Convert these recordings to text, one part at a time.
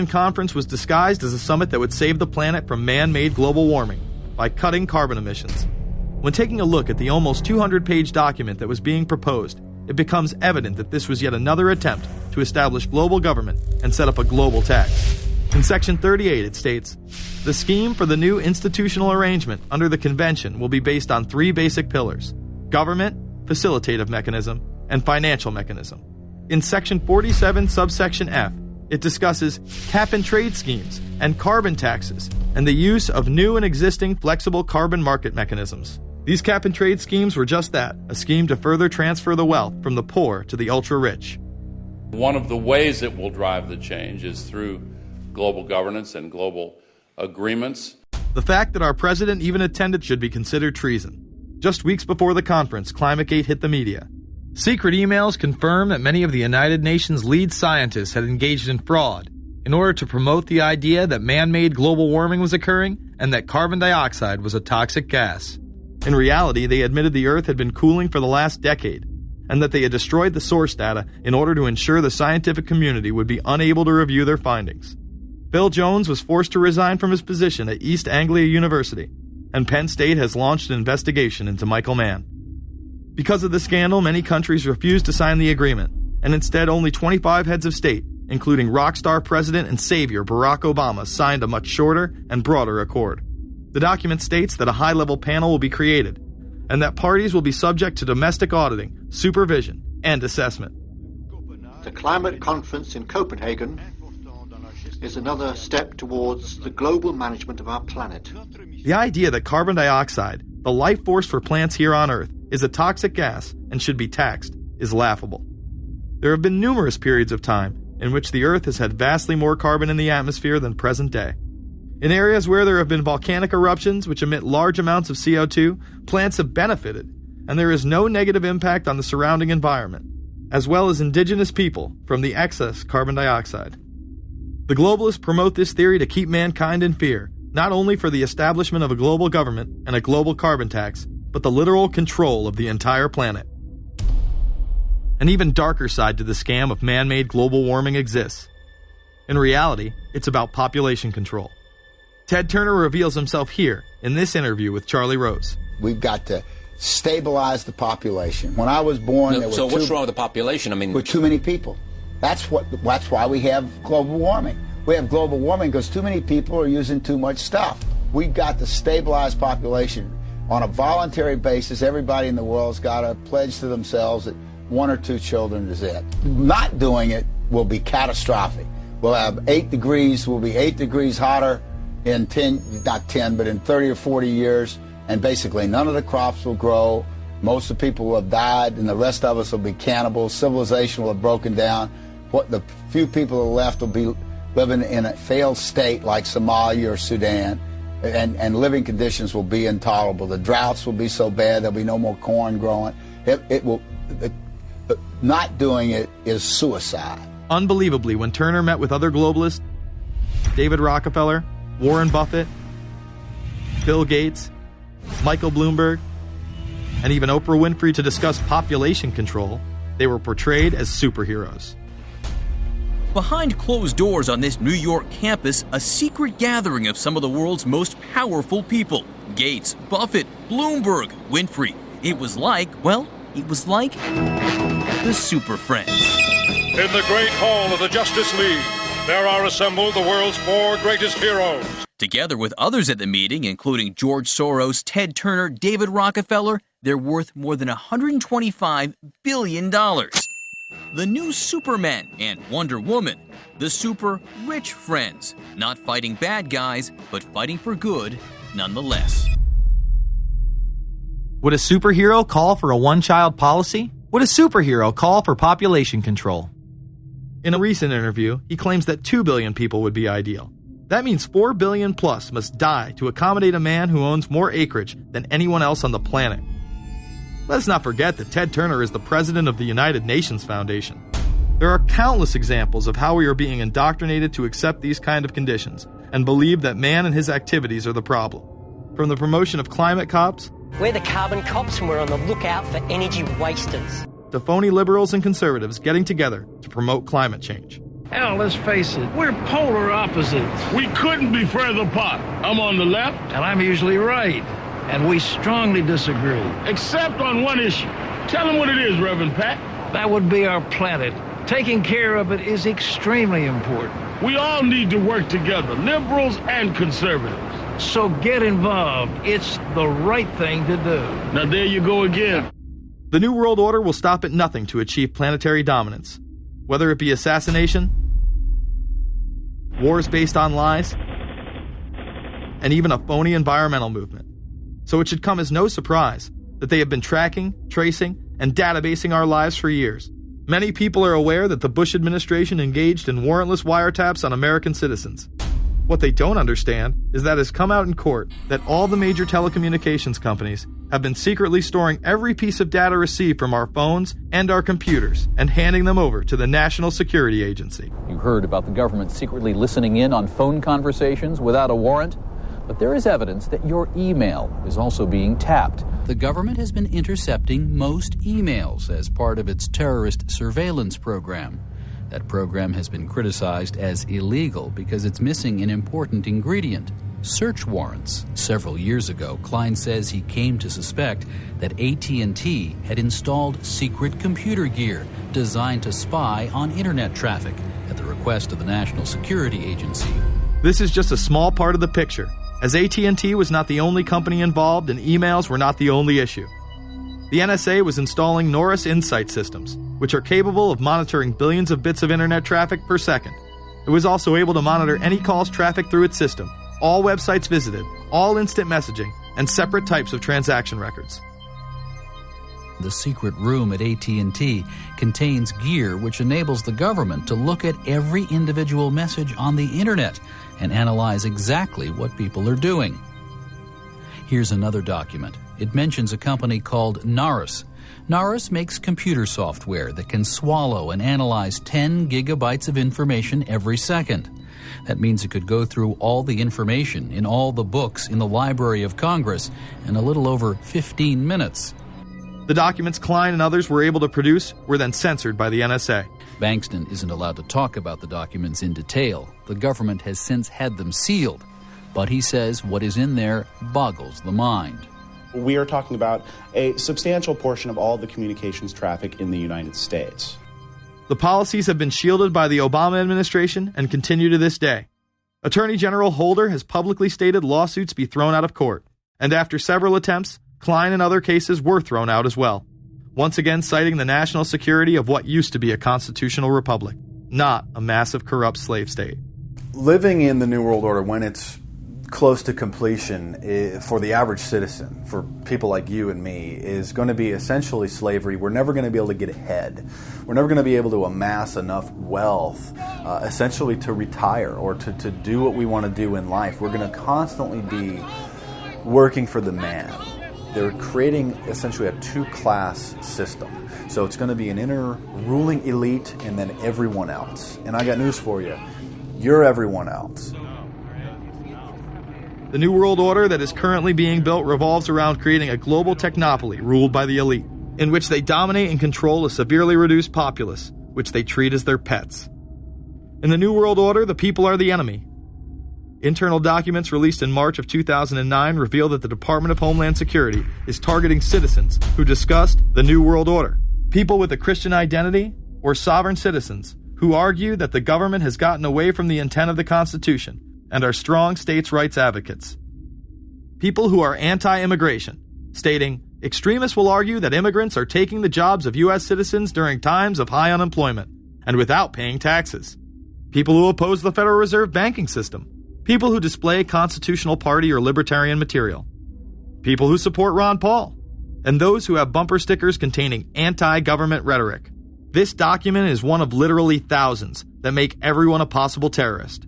conference was disguised as a summit that would save the planet from man-made global warming by cutting carbon emissions. When taking a look at the almost 200-page document that was being proposed, it becomes evident that this was yet another attempt to establish global government and set up a global tax. In Section 38, it states, "The scheme for the new institutional arrangement under the Convention will be based on three basic pillars: government, facilitative mechanism, and financial mechanism." In Section 47, subsection F, it discusses cap-and-trade schemes and carbon taxes and the use of new and existing flexible carbon market mechanisms. These cap-and-trade schemes were just that, a scheme to further transfer the wealth from the poor to the ultra-rich. One of the ways it will drive the change is through global governance and global agreements. The fact that our president even attended should be considered treason. Just weeks before the conference, ClimateGate hit the media. Secret emails confirm that many of the United Nations lead scientists had engaged in fraud in order to promote the idea that man-made global warming was occurring and that carbon dioxide was a toxic gas. In reality, they admitted the Earth had been cooling for the last decade and that they had destroyed the source data in order to ensure the scientific community would be unable to review their findings. Bill Jones was forced to resign from his position at East Anglia University, and Penn State has launched an investigation into Michael Mann. Because of the scandal, many countries refused to sign the agreement, and instead only 25 heads of state, including rock star President and Savior Barack Obama, signed a much shorter and broader accord. The document states that a high-level panel will be created, and that parties will be subject to domestic auditing, supervision, and assessment. The climate conference in Copenhagen is another step towards the global management of our planet. The idea that carbon dioxide, the life force for plants here on Earth, is a toxic gas and should be taxed is laughable. There have been numerous periods of time in which the Earth has had vastly more carbon in the atmosphere than present day. In areas where there have been volcanic eruptions which emit large amounts of CO2, plants have benefited, and there is no negative impact on the surrounding environment, as well as indigenous people from the excess carbon dioxide. The globalists promote this theory to keep mankind in fear, not only for the establishment of a global government and a global carbon tax, but the literal control of the entire planet. An even darker side to the scam of man-made global warming exists. In reality, it's about population control. Ted Turner reveals himself here in this interview with Charlie Rose. We've got to stabilize the population. When I was born, there were so what's wrong with the population? I mean, with too many people. That's why we have global warming. We have global warming because too many people are using too much stuff. We've got to stabilize population. On a voluntary basis, everybody in the world's got to pledge to themselves that 1 or 2 children is it. Not doing it will be catastrophic. We'll have 8 degrees, we'll be 8 degrees hotter in 30 or 40 years, and basically none of the crops will grow. Most of the people will have died, and the rest of us will be cannibals. Civilization will have broken down. What the few people who are left will be living in a failed state like Somalia or Sudan. And living conditions will be intolerable. The droughts will be so bad there'll be no more corn growing. Not doing it is suicide. Unbelievably, when Turner met with other globalists, David Rockefeller, Warren Buffett, Bill Gates, Michael Bloomberg, and even Oprah Winfrey to discuss population control, they were portrayed as superheroes. Behind closed doors on this New York campus, a secret gathering of some of the world's most powerful people. Gates, Buffett, Bloomberg, Winfrey. It was like the Super Friends. In the great hall of the Justice League, there are assembled the world's 4 greatest heroes. Together with others at the meeting, including George Soros, Ted Turner, David Rockefeller, they're worth more than $125 billion. The new Superman and Wonder Woman, the super rich friends, not fighting bad guys, but fighting for good nonetheless. Would a superhero call for a one-child policy? Would a superhero call for population control? In a recent interview, he claims that 2 billion people would be ideal. That means 4 billion plus must die to accommodate a man who owns more acreage than anyone else on the planet. Let's not forget that Ted Turner is the president of the United Nations Foundation. There are countless examples of how we are being indoctrinated to accept these kind of conditions and believe that man and his activities are the problem. From the promotion of climate cops, we're the carbon cops and we're on the lookout for energy wasters, to phony liberals and conservatives getting together to promote climate change. Hell, let's face it, we're polar opposites. We couldn't be further apart. I'm on the left. And I'm usually right. And we strongly disagree. Except on one issue. Tell them what it is, Reverend Pat. That would be our planet. Taking care of it is extremely important. We all need to work together, liberals and conservatives. So get involved. It's the right thing to do. Now there you go again. The New World Order will stop at nothing to achieve planetary dominance. Whether it be assassination, wars based on lies, and even a phony environmental movement. So it should come as no surprise that they have been tracking, tracing, and databasing our lives for years. Many people are aware that the Bush administration engaged in warrantless wiretaps on American citizens. What they don't understand is that it has come out in court that all the major telecommunications companies have been secretly storing every piece of data received from our phones and our computers and handing them over to the National Security Agency. You heard about the government secretly listening in on phone conversations without a warrant, but there is evidence that your email is also being tapped. The government has been intercepting most emails as part of its terrorist surveillance program. That program has been criticized as illegal because it's missing an important ingredient: search warrants. Several years ago, Klein says he came to suspect that AT&T had installed secret computer gear designed to spy on internet traffic at the request of the National Security Agency. This is just a small part of the picture, as AT&T was not the only company involved and emails were not the only issue. The NSA was installing Norris Insight systems, which are capable of monitoring billions of bits of internet traffic per second. It was also able to monitor any calls trafficked through its system, all websites visited, all instant messaging, and separate types of transaction records. The secret room at AT&T contains gear which enables the government to look at every individual message on the internet and analyze exactly what people are doing. Here's another document. It mentions a company called Norris. Norris makes computer software that can swallow and analyze 10 gigabytes of information every second. That means it could go through all the information in all the books in the Library of Congress in a little over 15 minutes. The documents Klein and others were able to produce were then censored by the NSA. Bankston isn't allowed to talk about the documents in detail. The government has since had them sealed. But he says what is in there boggles the mind. We are talking about a substantial portion of all the communications traffic in the United States. The policies have been shielded by the Obama administration and continue to this day. Attorney General Holder has publicly stated lawsuits be thrown out of court, and after several attempts, Klein and other cases were thrown out as well, once again citing the national security of what used to be a constitutional republic, not a massive corrupt slave state. Living in the New World Order, when it's close to completion, for the average citizen, for people like you and me, is going to be essentially slavery. We're never going to be able to get ahead. We're never going to be able to amass enough wealth, essentially to retire or to do what we want to do in life. We're going to constantly be working for the man. They're creating essentially a two-class system. So it's going to be an inner ruling elite and then everyone else. And I got news for you. You're everyone else. The New World Order that is currently being built revolves around creating a global technopoly ruled by the elite, in which they dominate and control a severely reduced populace, which they treat as their pets. In the New World Order, the people are the enemy. Internal documents released in March of 2009 reveal that the Department of Homeland Security is targeting citizens who discussed the New World Order, people with a Christian identity, or sovereign citizens who argue that the government has gotten away from the intent of the Constitution and are strong states' rights advocates. People who are anti-immigration, stating, extremists will argue that immigrants are taking the jobs of U.S. citizens during times of high unemployment and without paying taxes. People who oppose the Federal Reserve banking system. People who display constitutional party or libertarian material. People who support Ron Paul. And those who have bumper stickers containing anti-government rhetoric. This document is one of literally thousands that make everyone a possible terrorist.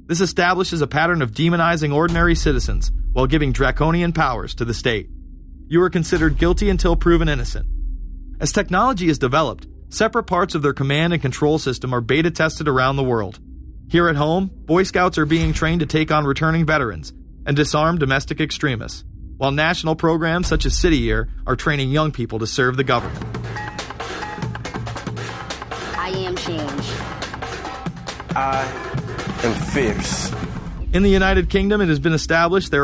This establishes a pattern of demonizing ordinary citizens while giving draconian powers to the state. You are considered guilty until proven innocent. As technology is developed, separate parts of their command and control system are beta tested around the world. Here at home, Boy Scouts are being trained to take on returning veterans and disarm domestic extremists, while national programs such as City Year are training young people to serve the government. I am change. I am fierce. In the United Kingdom, it has been established there